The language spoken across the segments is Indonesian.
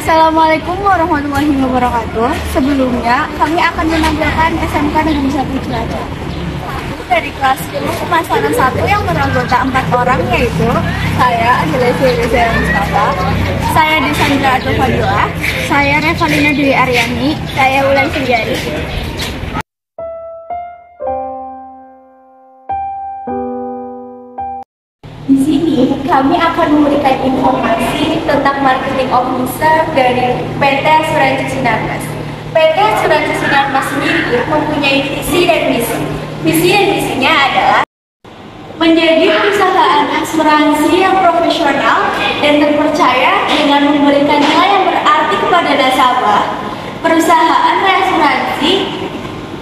Assalamualaikum warahmatullahi wabarakatuh. Sebelumnya, kami akan menampilkan SMK Negeri 1 Cilacap. Dari kelas 10 pemasaran 1 yang beranggota 4 orang, yaitu saya, Adila Mustafa, saya Desandra Atul Fadila, saya Revalina Dwi Aryani, saya Wulan Senjari. Di sini kami akan memberikan informasi tentang marketing officer dari PT Asuransi Sinarmas. PT Asuransi Sinarmas sendiri mempunyai visi dan misi. Visi dan misinya adalah menjadi perusahaan asuransi yang profesional dan terpercaya dengan memberikan nilai yang berarti kepada nasabah. Perusahaan reasuransi,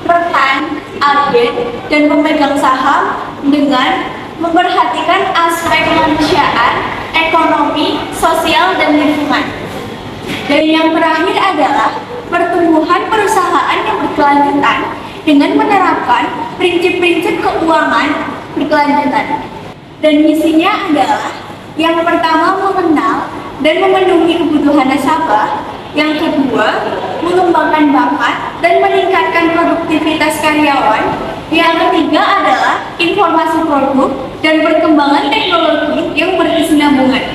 rekan, agen, dan pemegang saham dengan memperhatikan aspek kemanusiaan, ekonomi, sosial, dan lingkungan. Dan yang terakhir adalah pertumbuhan perusahaan yang berkelanjutan dengan menerapkan prinsip-prinsip keuangan berkelanjutan. Dan misinya adalah yang pertama mengenal dan memenuhi kebutuhan nasabah, yang kedua mengembangkan bakat dan meningkatkan produktivitas karyawan, yang ketiga adalah informasi produk dan perkembangan teknologi yang berkesinambungan.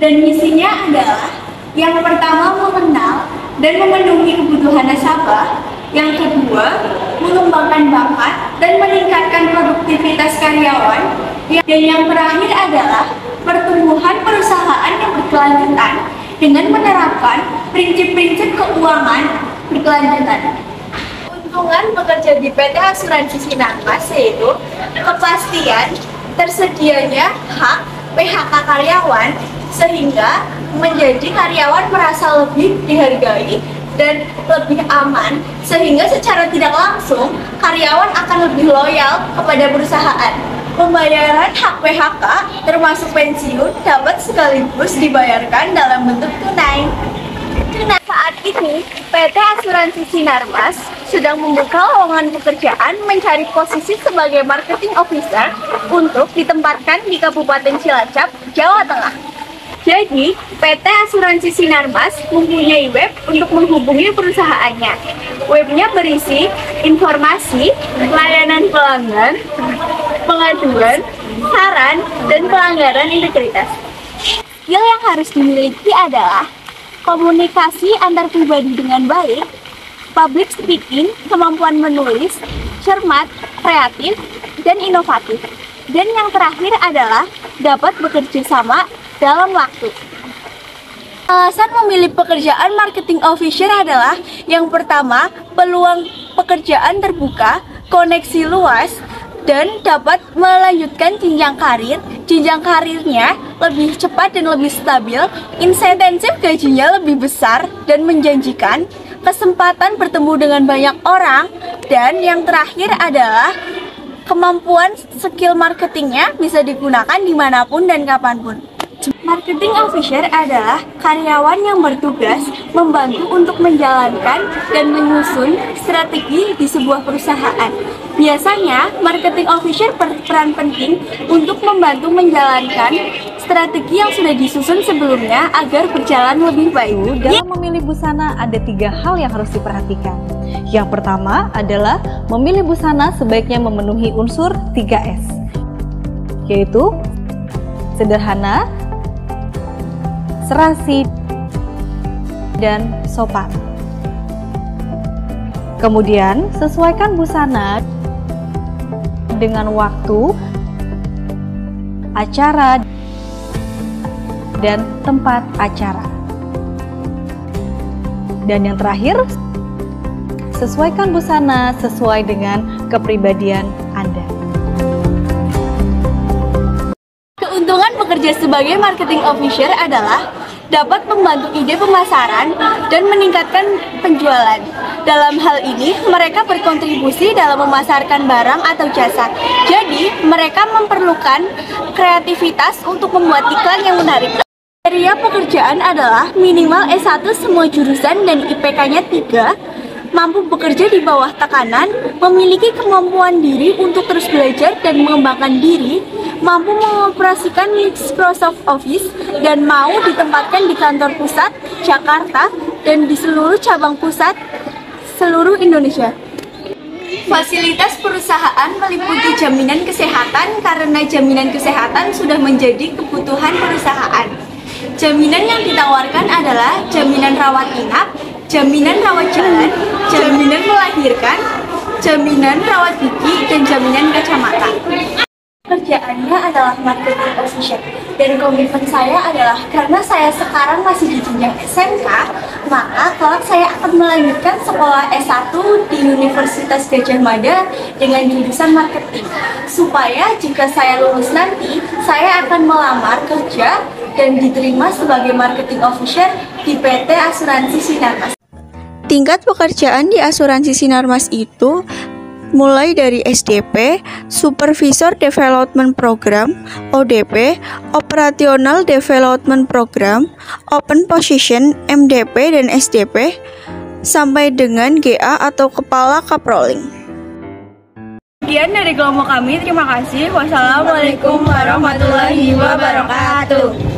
Dan misinya adalah yang pertama mengenal dan memenuhi kebutuhan nasabah, yang kedua mengembangkan bakat dan meningkatkan produktivitas karyawan, dan yang terakhir adalah pertumbuhan perusahaan yang berkelanjutan dengan menerapkan prinsip-prinsip keuangan berkelanjutan. Keuntungan bekerja di PT Asuransi Sinarmas yaitu kepastian tersedianya hak PHK karyawan sehingga menjadi karyawan merasa lebih dihargai dan lebih aman, sehingga secara tidak langsung karyawan akan lebih loyal kepada perusahaan. Pembayaran hak PHK termasuk pensiun dapat sekaligus dibayarkan dalam bentuk tunai. Saat ini, PT Asuransi Sinarmas sedang membuka lowongan pekerjaan mencari posisi sebagai marketing officer untuk ditempatkan di Kabupaten Cilacap, Jawa Tengah. Jadi, PT Asuransi Sinarmas mempunyai web untuk menghubungi perusahaannya. Webnya berisi informasi, layanan pelanggan, pengaduan, saran, dan pelanggaran integritas. Skill yang harus dimiliki adalah komunikasi antar pribadi dengan baik, public speaking, kemampuan menulis, cermat, kreatif, dan inovatif. Dan yang terakhir adalah dapat bekerja sama dalam waktu. Alasan memilih pekerjaan marketing officer adalah yang pertama, peluang pekerjaan terbuka, koneksi luas, dan dapat melanjutkan jenjang karir. Jenjang karirnya lebih cepat dan lebih stabil, insentif gajinya lebih besar dan menjanjikan, kesempatan bertemu dengan banyak orang, dan yang terakhir adalah kemampuan skill marketingnya bisa digunakan dimanapun dan kapanpun. Marketing officer adalah karyawan yang bertugas membantu untuk menjalankan dan menyusun strategi di sebuah perusahaan. Biasanya, marketing officer berperan penting untuk membantu menjalankan strategi yang sudah disusun sebelumnya agar berjalan lebih baik. Dalam memilih busana ada 3 hal yang harus diperhatikan. Yang pertama adalah memilih busana sebaiknya memenuhi unsur 3S, yaitu sederhana, serasi, dan sopan. Kemudian, sesuaikan busana dengan waktu, acara, dan tempat acara. Dan yang terakhir, sesuaikan busana sesuai dengan kepribadian Anda. Keuntungan bekerja sebagai marketing officer adalah dapat membantu ide pemasaran dan meningkatkan penjualan. Dalam hal ini, mereka berkontribusi dalam memasarkan barang atau jasa. Jadi, mereka memerlukan kreativitas untuk membuat iklan yang menarik. Kriteria pekerjaan adalah minimal S1 semua jurusan dan IPK-nya 3, mampu bekerja di bawah tekanan, memiliki kemampuan diri untuk terus belajar dan mengembangkan diri, mampu mengoperasikan Microsoft Office, dan mau ditempatkan di kantor pusat Jakarta dan di seluruh cabang pusat seluruh Indonesia. Fasilitas perusahaan meliputi jaminan kesehatan karena jaminan kesehatan sudah menjadi kebutuhan perusahaan. Jaminan yang ditawarkan adalah jaminan rawat inap, jaminan rawat jalan, jaminan melahirkan, jaminan rawat gigi, dan jaminan kacamata. Kerjaannya adalah marketing official, dan komitmen saya adalah karena saya sekarang masih di jenjang SMK, maka kelak saya akan melanjutkan sekolah S1 di Universitas Gadjah Mada dengan jurusan marketing, supaya jika saya lulus nanti, saya akan melamar kerja dan diterima sebagai marketing officer di PT Asuransi Sinarmas. Tingkat pekerjaan di Asuransi Sinarmas itu mulai dari SDP, Supervisor Development Program, ODP, Operational Development Program, Open Position, MDP, dan SDP, sampai dengan GA atau Kepala Kaproling. Sekian dari kelompok kami, terima kasih. Wassalamualaikum warahmatullahi wabarakatuh.